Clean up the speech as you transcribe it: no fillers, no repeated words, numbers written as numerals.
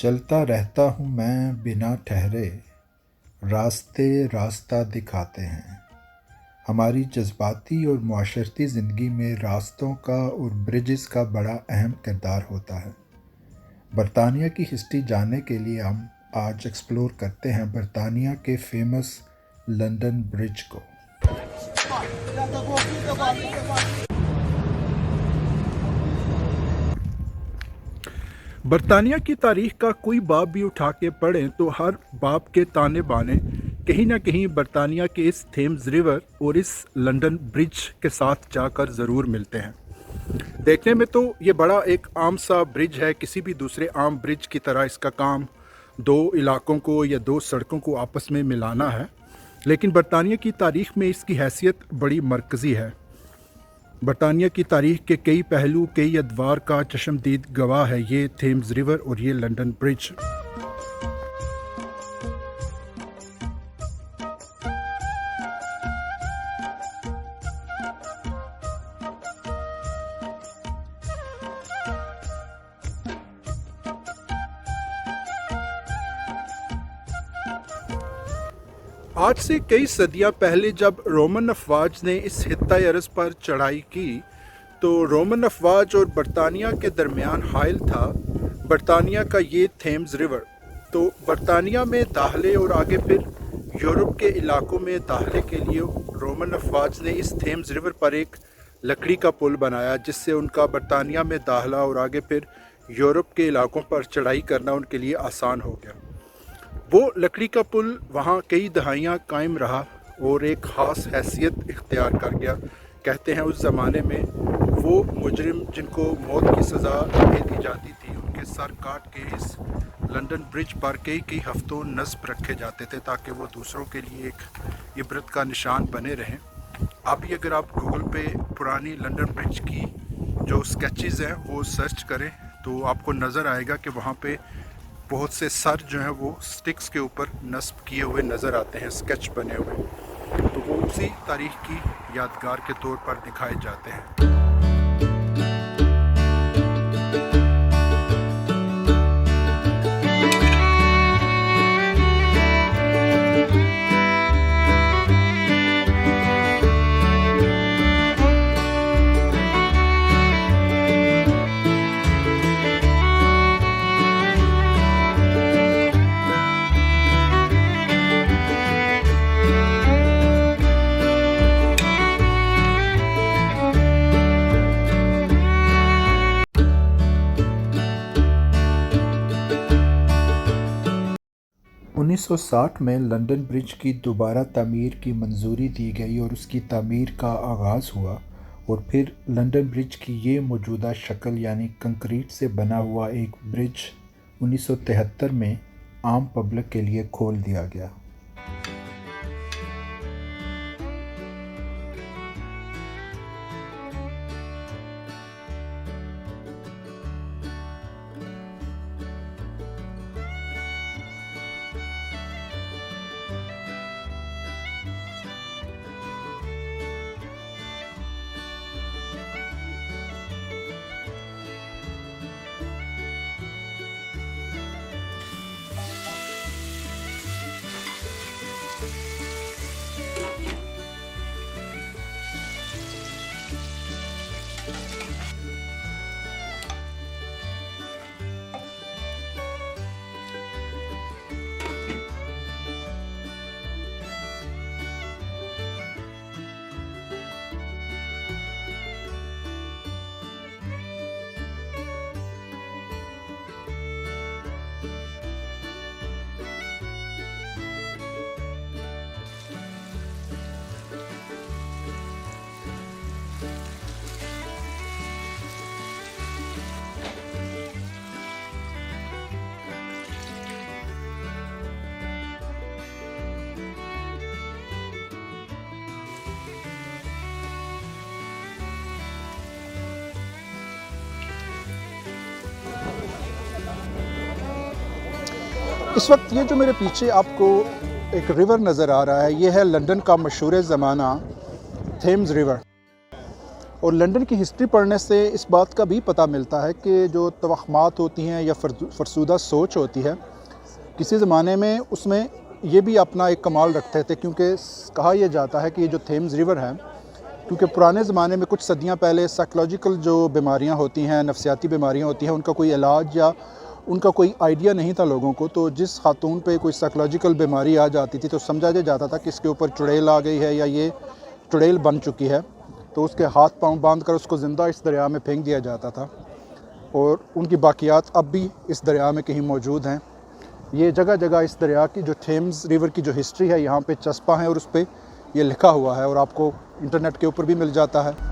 चलता रहता हूँ मैं बिना ठहरे, रास्ते रास्ता दिखाते हैं। हमारी जज्बाती और माशरती ज़िंदगी में रास्तों का और ब्रिजेस का बड़ा अहम किरदार होता है। बरतानिया की हिस्ट्री जानने के लिए हम आज एक्सप्लोर करते हैं बरतानिया के फेमस लंदन ब्रिज को। बरतानिया की तारीख का कोई बाब भी उठा के पढ़ें तो हर बाब के ताने बाने कहीं ना कहीं बरतानिया के इस थेम्स रिवर और इस लंदन ब्रिज के साथ जाकर ज़रूर मिलते हैं। देखने में तो ये बड़ा एक आम सा ब्रिज है, किसी भी दूसरे आम ब्रिज की तरह इसका काम दो इलाकों को या दो सड़कों को आपस में मिलाना है, लेकिन बरतानिया की तारीख में इसकी हैसियत बड़ी मरकज़ी है। बरतानिया की तारीख के कई पहलू, कई अदवार का चश्मदीद गवाह है ये थेम्स रिवर और ये लंदन ब्रिज। आज से कई सदियां पहले जब रोमन अफवाज ने इस हित्ता अरज़ पर चढ़ाई की तो रोमन अफवाज और बरतानिया के दरमियान हाइल था बरतानिया का ये थेम्स रिवर। तो बरतानिया में दाखिले और आगे फिर यूरोप के इलाकों में दाखिले के लिए रोमन अफवाज ने इस थेम्स रिवर पर एक लकड़ी का पुल बनाया, जिससे उनका बरतानिया में दाखिला और आगे फिर यूरोप के इलाकों पर चढ़ाई करना उनके लिए आसान हो गया। वो लकड़ी का पुल वहाँ कई दहाइयाँ कायम रहा और एक ख़ास हैसियत इख्तियार कर गया। कहते हैं उस ज़माने में वो मुजरिम जिनको मौत की सज़ा दे दी जाती थी, उनके सर काट के इस लंदन ब्रिज पर कई कई हफ्तों नस्ब रखे जाते थे ताकि वो दूसरों के लिए एक इबरत का निशान बने रहें। अभी अगर आप गूगल पे पुरानी लंदन ब्रिज की जो स्केचेस हैं वो सर्च करें तो आपको नज़र आएगा कि वहाँ पे बहुत से सर जो हैं वो स्टिक्स के ऊपर नस्ब किए हुए नज़र आते हैं, स्केच बने हुए। तो वो उसी तारीख की यादगार के तौर पर दिखाए जाते हैं। 1960 में लंदन ब्रिज की दोबारा तामीर की मंजूरी दी गई और उसकी तामीर का आगाज़ हुआ और फिर लंदन ब्रिज की ये मौजूदा शक्ल यानी कंक्रीट से बना हुआ एक ब्रिज 1973 में आम पब्लिक के लिए खोल दिया गया। इस वक्त ये जो मेरे पीछे आपको एक रिवर नज़र आ रहा है, ये है लंदन का मशहूर ज़माना थेम्स रिवर। और लंदन की हिस्ट्री पढ़ने से इस बात का भी पता मिलता है कि जो तवहमात होती हैं या फरसूदा सोच होती है किसी ज़माने में, उसमें ये भी अपना एक कमाल रखते थे। क्योंकि कहा यह जाता है कि ये जो थेम्स रिवर है, क्योंकि पुराने ज़माने में कुछ सदियां पहले साइकोलॉजिकल जो बीमारियां होती हैं, नफ्सियाती बीमारियां होती हैं, उनका कोई इलाज या उनका कोई आइडिया नहीं था लोगों को। तो जिस खातून पे कोई साइकोलॉजिकल बीमारी आ जाती थी तो समझा जाता था कि इसके ऊपर चुड़ैल आ गई है या ये चुड़ैल बन चुकी है, तो उसके हाथ पांव बांध कर उसको ज़िंदा इस दरिया में फेंक दिया जाता था। और उनकी बाकियात अब भी इस दरिया में कहीं मौजूद हैं। ये जगह जगह इस दरिया की जो थेम्स रिवर की जो हिस्ट्री है यहाँ पे चस्पा है और उस पर यह लिखा हुआ है और आपको इंटरनेट के ऊपर भी मिल जाता है।